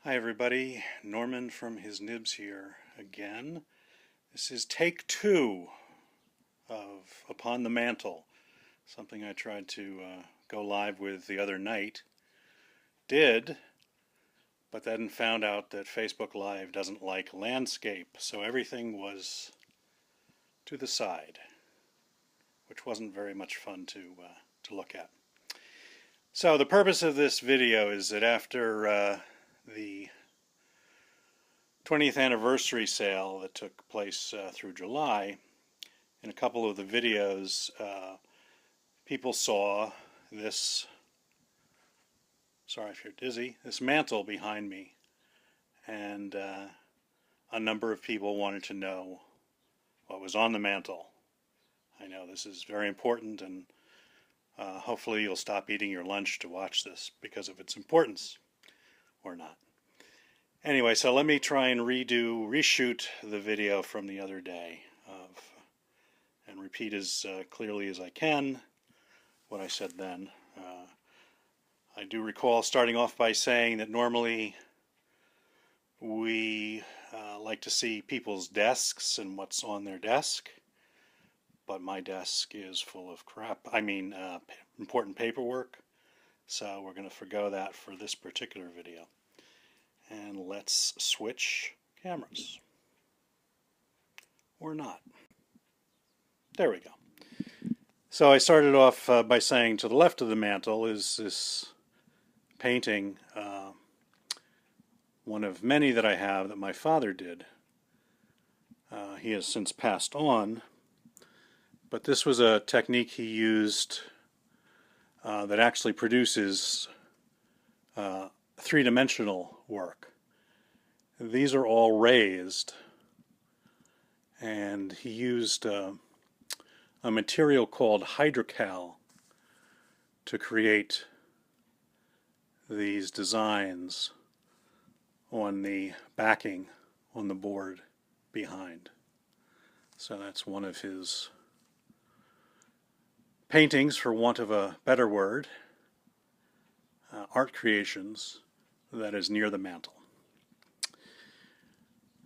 Hi everybody, Norman from His Nibs here again. This is take 2 of Upon the Mantle, something I tried to go live with the other night. Did, but then found out that Facebook Live doesn't like landscape, so everything was to the side, which wasn't very much fun to look at. So the purpose of this video is that after the 20th anniversary sale that took place through July, in a couple of the videos, people saw this, sorry if you're dizzy, this mantle behind me, and a number of people wanted to know what was on the mantle. I know this is very important, and hopefully you'll stop eating your lunch to watch this because of its importance, or not. Anyway, so let me try and reshoot the video from the other day and repeat as clearly as I can what I said then. I do recall starting off by saying that normally we like to see people's desks and what's on their desk, but my desk is full of crap. Important paperwork, so we're going to forgo that for this particular video. And let's switch cameras. Or not. There we go. So I started off by saying to the left of the mantle is this painting, one of many that I have that my father did. He has since passed on, but this was a technique he used that actually produces three-dimensional work. These are all raised, and he used a material called hydrocal to create these designs on the backing on the board behind. So that's one of his paintings, for want of a better word, art creations that is near the mantle.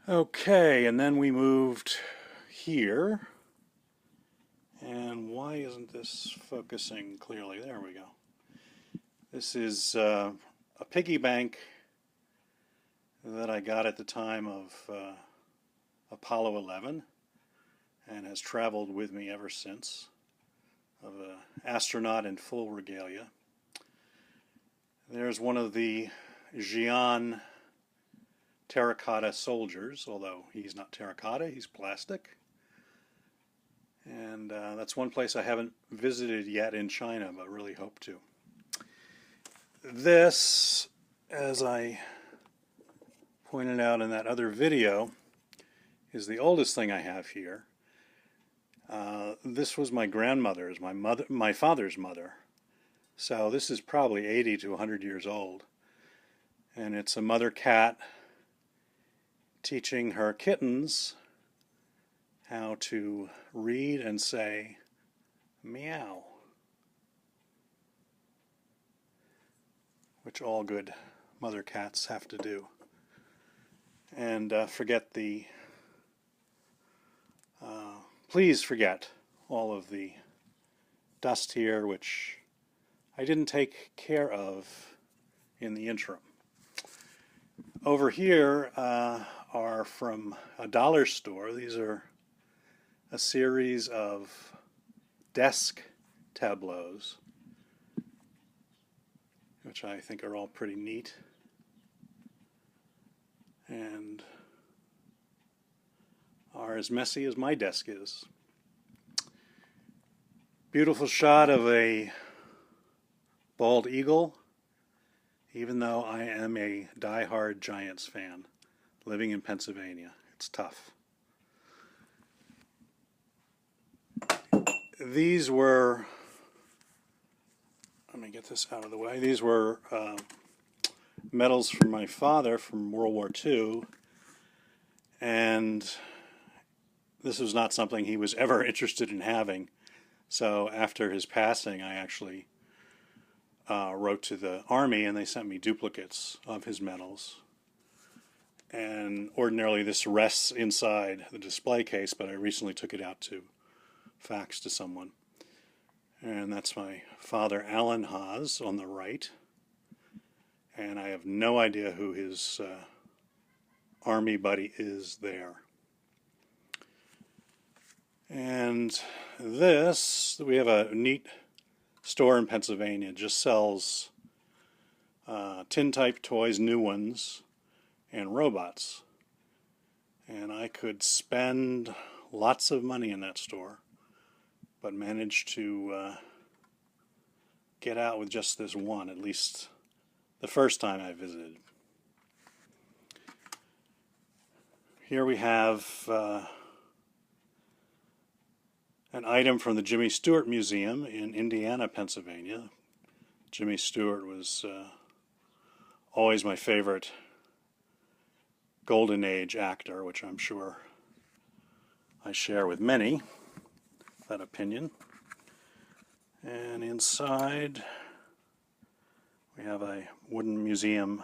Okay, and then we moved here. And why isn't this focusing clearly? There we go. This is a piggy bank that I got at the time of Apollo 11 and has traveled with me ever since, of an astronaut in full regalia. There's one of the Xi'an terracotta soldiers, although he's not terracotta, he's plastic. And that's one place I haven't visited yet in China, but really hope to. This, as I pointed out in that other video, is the oldest thing I have here. This was my grandmother's, my father's mother. So this is probably 80 to 100 years old. And it's a mother cat teaching her kittens how to read and say meow, which all good mother cats have to do. And please forget all of the dust here, which I didn't take care of in the interim. Over here are from a dollar store. These are a series of desk tableaus, which I think are all pretty neat, and are as messy as my desk is. Beautiful shot of a bald eagle, even though I am a die-hard Giants fan living in Pennsylvania. It's tough. These were, let me get this out of the way, these were medals from my father from World War II, and this was not something he was ever interested in having. So after his passing, I actually wrote to the Army, and they sent me duplicates of his medals. And ordinarily this rests inside the display case, but I recently took it out to fax to someone. And that's my father, Alan Haas, on the right. And I have no idea who his army buddy is there. And this, we have a neat store in Pennsylvania, it just sells tin-type toys, new ones, and robots. And I could spend lots of money in that store, but managed to get out with just this one, at least the first time I visited. Here we have an item from the Jimmy Stewart Museum in Indiana, Pennsylvania. Jimmy Stewart was always my favorite Golden Age actor, which I'm sure I share with many, that opinion. And inside we have a wooden museum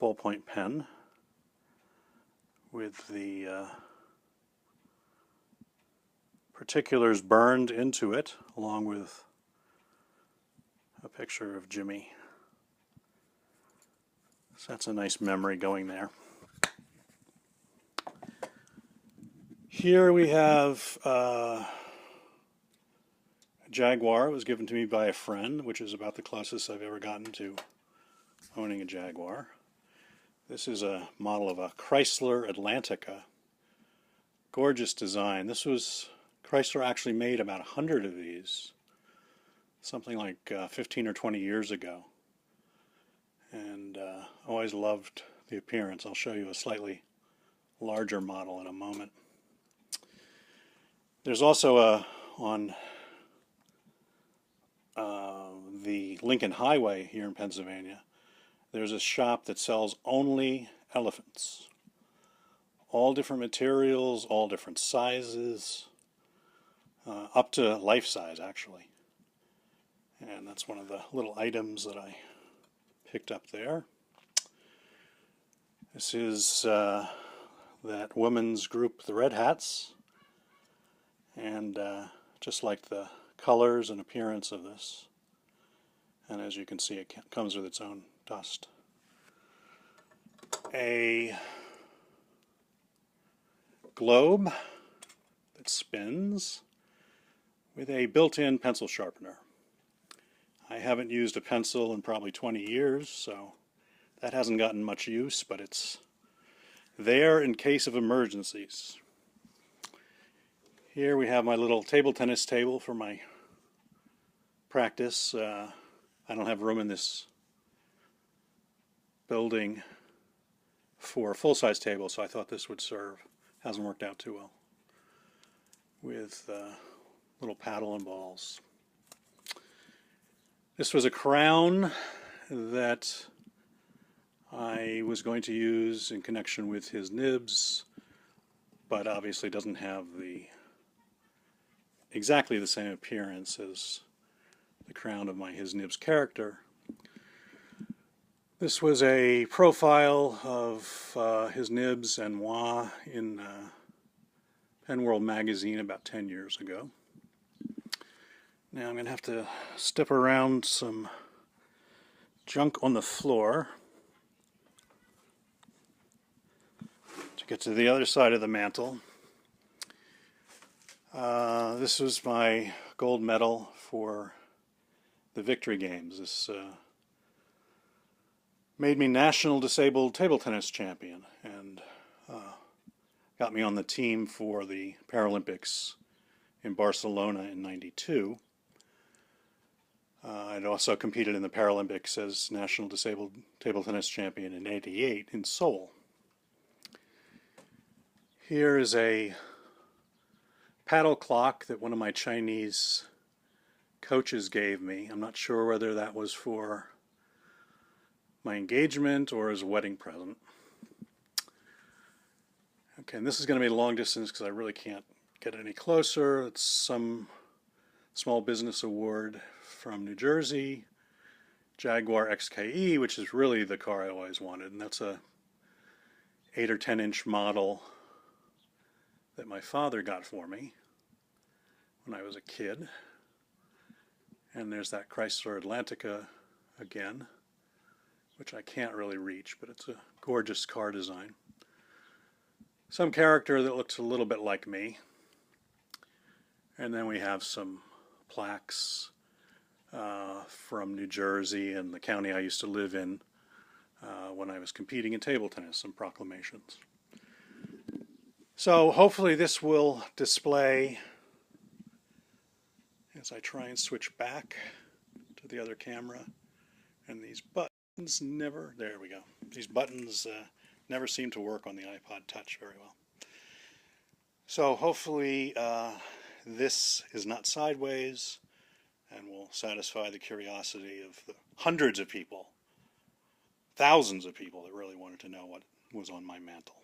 ballpoint pen with the particulars burned into it, along with a picture of Jimmy. So that's a nice memory going there. Here we have a Jaguar. It was given to me by a friend, which is about the closest I've ever gotten to owning a Jaguar. This is a model of a Chrysler Atlantica. Gorgeous design. This was, Chrysler actually made about 100 of these, something like 15 or 20 years ago. And always loved the appearance. I'll show you a slightly larger model in a moment. There's also on the Lincoln Highway here in Pennsylvania, there's a shop that sells only elephants. All different materials, all different sizes, up to life size actually. And that's one of the little items that I picked up there. This is that women's group, the Red Hats. And just like the colors and appearance of this. And as you can see, it comes with its own dust. A globe that spins with a built-in pencil sharpener. I haven't used a pencil in probably 20 years, so that hasn't gotten much use, but it's there in case of emergencies. Here we have my little table tennis table for my practice. I don't have room in this building for a full-size table, so I thought this would serve. Hasn't worked out too well. With little paddle and balls. This was a crown that I was going to use in connection with his nibs, but obviously doesn't have exactly the same appearance as the crown of his nibs character. This was a profile of his nibs and moi in Pen World magazine about 10 years ago. Now I'm going to have to step around some junk on the floor to get to the other side of the mantle. This was my gold medal for the Victory Games. This made me National Disabled Table Tennis Champion and got me on the team for the Paralympics in Barcelona in '92. I'd also competed in the Paralympics as National Disabled Table Tennis Champion in '88 in Seoul. Here is a paddle clock that one of my Chinese coaches gave me. I'm not sure whether that was for my engagement or as a wedding present. Okay, and this is going to be long distance because I really can't get any closer. It's some small business award from New Jersey, Jaguar XKE, which is really the car I always wanted, and that's a 8 or 10-inch model that my father got for me when I was a kid. And there's that Chrysler Atlantica again, which I can't really reach, but it's a gorgeous car design. Some character that looks a little bit like me. And then we have some plaques from New Jersey and the county I used to live in when I was competing in table tennis, some proclamations. So hopefully this will display, as I try and switch back to the other camera, and these buttons never, there we go, these buttons never seem to work on the iPod Touch very well. So hopefully this is not sideways and will satisfy the curiosity of the hundreds of people, thousands of people that really wanted to know what was on my mantle.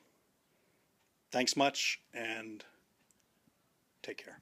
Thanks much, and take care.